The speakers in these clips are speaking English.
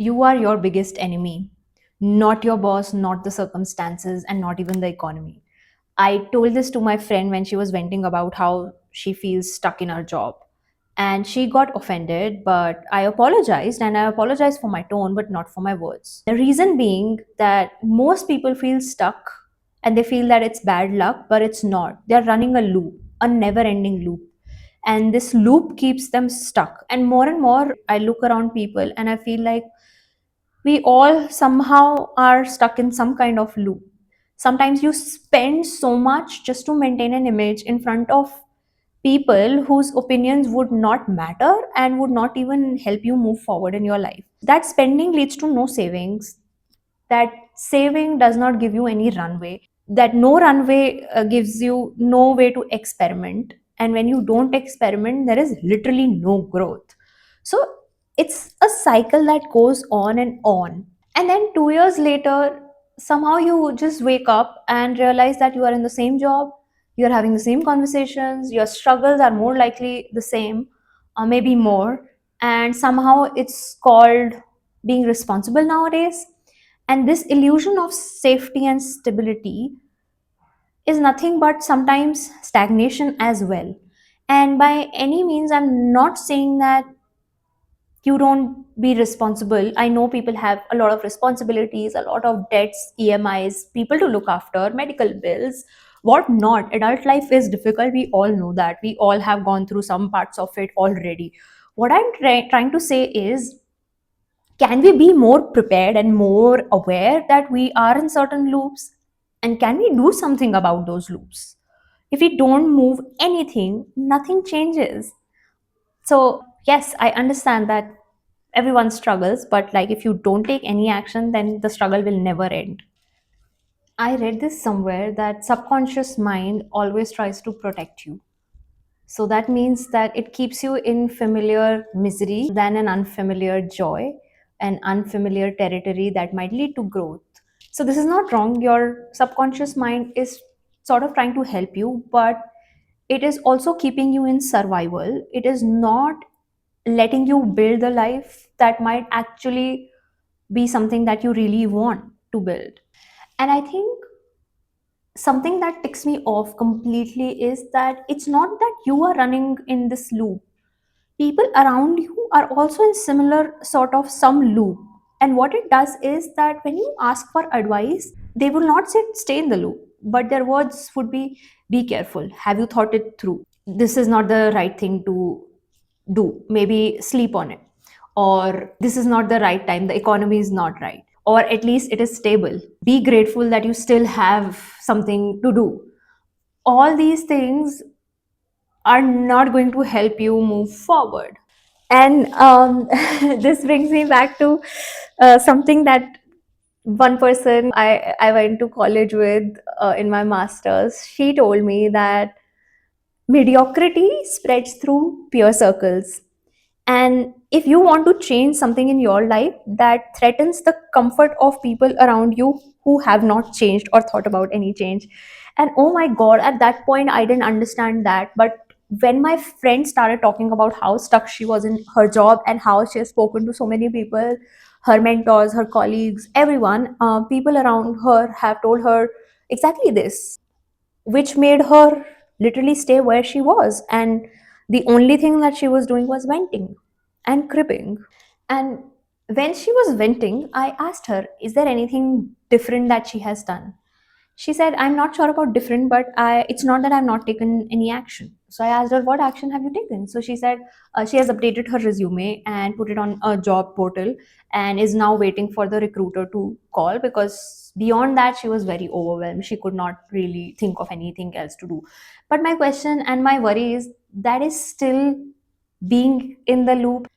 You are your biggest enemy, not your boss, not the circumstances, and not even the economy. I told this to my friend when she was venting about how she feels stuck in her job. And she got offended, but I apologized, and I apologized for my tone, but not for my words. The reason being that most people feel stuck and they feel that it's bad luck, but it's not. They're running a loop, a never ending loop. And this loop keeps them stuck. And more, I look around people and I feel like we all somehow are stuck in some kind of loop. Sometimes you spend so much just to maintain an image in front of people whose opinions would not matter and would not even help you move forward in your life. That spending leads to no savings. That saving does not give you any runway. That no runway gives you no way to experiment. And when you don't experiment, there is literally no growth. So it's a cycle that goes on and on. And then 2 years later, somehow you just wake up and realize that you are in the same job, you're having the same conversations, your struggles are more likely the same, or maybe more. And somehow it's called being responsible nowadays. And this illusion of safety and stability is nothing but sometimes stagnation as well. And by any means, I'm not saying that you don't be responsible. I know people have a lot of responsibilities, a lot of debts, EMIs, people to look after, medical bills, what not. Adult life is difficult. We all know that. We all have gone through some parts of it already. What I'm trying to say is, can we be more prepared and more aware that we are in certain loops? And can we do something about those loops? If we don't move anything, nothing changes. So, yes, I understand that everyone struggles, but like if you don't take any action, then the struggle will never end. I read this somewhere that subconscious mind always tries to protect you. So that means that it keeps you in familiar misery than an unfamiliar joy, an unfamiliar territory that might lead to growth. So this is not wrong. Your subconscious mind is sort of trying to help you, but it is also keeping you in survival. It is not letting you build the life that might actually be something that you really want to build. And I think something that ticks me off completely is that it's not that you are running in this loop. People around you are also in similar sort of some loop. And what it does is that when you ask for advice, they will not say stay in the loop, but their words would be careful. Have you thought it through? This is not the right thing to do. Maybe sleep on it. Or this is not the right time. The economy is not right. Or at least it is stable. Be grateful that you still have something to do. All these things are not going to help you move forward. And this brings me back to something that one person I went to college with in my master's, she told me that mediocrity spreads through peer circles. And if you want to change something in your life that threatens the comfort of people around you who have not changed or thought about any change. And oh my God, at that point, I didn't understand that. But when my friend started talking about how stuck she was in her job and how she has spoken to so many people, her mentors, her colleagues, everyone, people around her have told her exactly this, which made her literally stay where she was. And the only thing that she was doing was venting and cribbing. And when she was venting, I asked her, is there anything different that she has done? She said, I'm not sure about different, but it's not that I've not taken any action. So I asked her, what action have you taken? So she said she has updated her resume and put it on a job portal and is now waiting for the recruiter to call, because beyond that, she was very overwhelmed. She could not really think of anything else to do. But my question and my worry is that is still being in the loop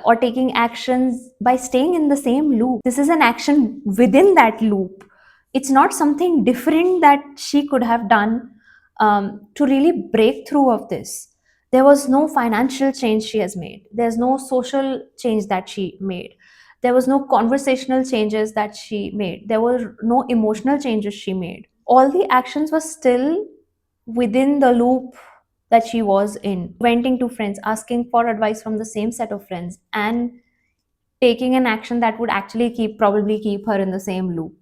or taking actions by staying in the same loop. This is an action within that loop. It's not something different that she could have done to really break through of this. There was no financial change she has made. There's no social change that she made. There was no conversational changes that she made. There were no emotional changes she made. All the actions were still within the loop that she was in, venting to friends, asking for advice from the same set of friends, and taking an action that would actually probably keep her in the same loop.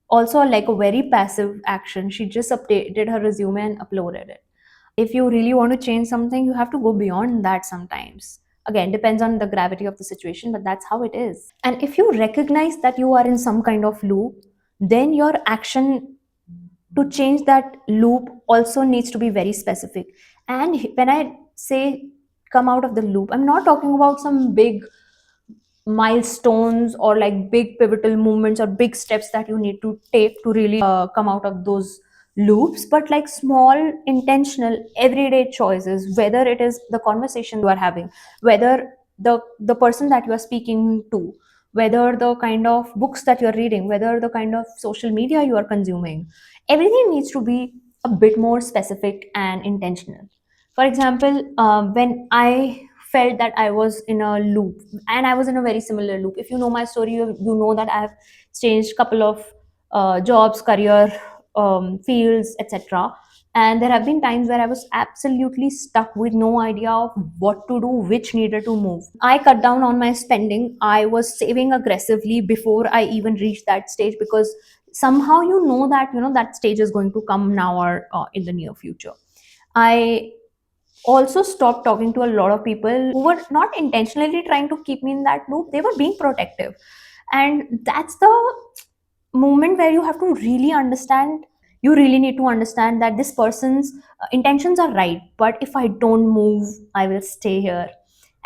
Also, like a very passive action, she just updated her resume and uploaded it. If you really want to change something, you have to go beyond that sometimes. Again, depends on the gravity of the situation, but that's how it is. And if you recognize that you are in some kind of loop, then your action to change that loop also needs to be very specific. And when I say come out of the loop, I'm not talking about some big milestones or like big pivotal moments or big steps that you need to take to really come out of those loops, but like small intentional everyday choices, whether it is the conversation you are having, whether the person that you are speaking to, whether the kind of books that you are reading, whether the kind of social media you are consuming, everything needs to be a bit more specific and intentional. For example, when I felt that I was in a loop, and I was in a very similar loop. If you know my story, you know that I have changed couple of jobs, career fields, etc. And there have been times where I was absolutely stuck with no idea of what to do, which needed to move. I cut down on my spending. I was saving aggressively before I even reached that stage, because somehow you know that stage is going to come now or in the near future. I also stopped talking to a lot of people who were not intentionally trying to keep me in that loop. They were being protective. And that's the moment where you have to really understand, you really need to understand that this person's intentions are right, but if I don't move, I will stay here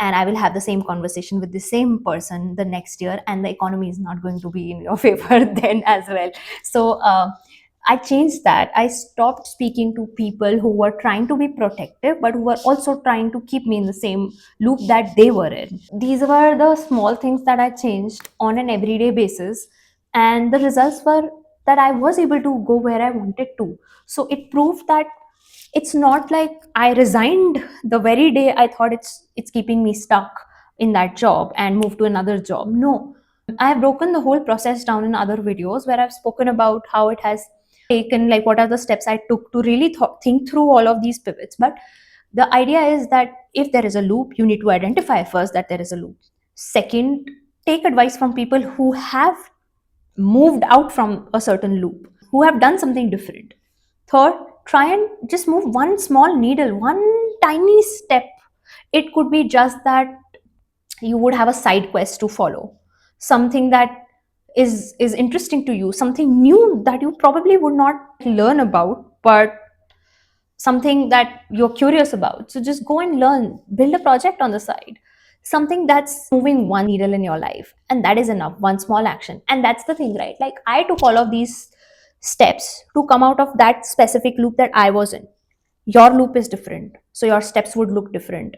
and I will have the same conversation with the same person the next year, and the economy is not going to be in your favor then as well. So I changed that. I stopped speaking to people who were trying to be protective, but who were also trying to keep me in the same loop that they were in. These were the small things that I changed on an everyday basis, and the results were that I was able to go where I wanted to. So it proved that it's not like I resigned the very day I thought it's keeping me stuck in that job and moved to another job. No, I have broken the whole process down in other videos where I've spoken about how it has taken, like what are the steps I took to really think through all of these pivots. But the idea is that if there is a loop, you need to identify first that there is a loop. Second, take advice from people who have moved out from a certain loop, who have done something different. Third, try and just move one small needle, one tiny step. It could be just that you would have a side quest to follow, something that is interesting to you, something new that you probably would not learn about, but something that you're curious about. So just go and learn, build a project on the side, something that's moving one needle in your life. And that is enough, one small action. And that's the thing, right? Like I took all of these steps to come out of that specific loop that I was in. Your loop is different. So your steps would look different.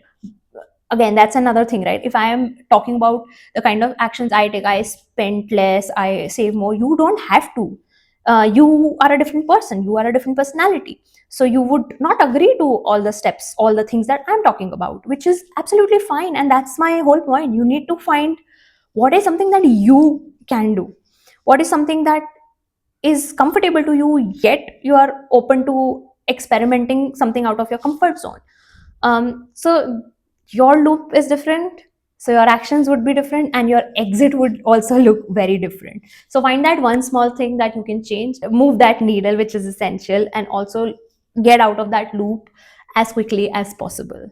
Again, that's another thing, right? If I am talking about the kind of actions I take, I spend less, I save more, you don't have to. You are a different person, you are a different personality, so you would not agree to all the steps, all the things that I'm talking about, which is absolutely fine. And that's my whole point. You need to find what is something that you can do, what is something that is comfortable to you, yet you are open to experimenting something out of your comfort zone. So your loop is different, so your actions would be different, and your exit would also look very different. So find that one small thing that you can change, move that needle, which is essential, and also get out of that loop as quickly as possible.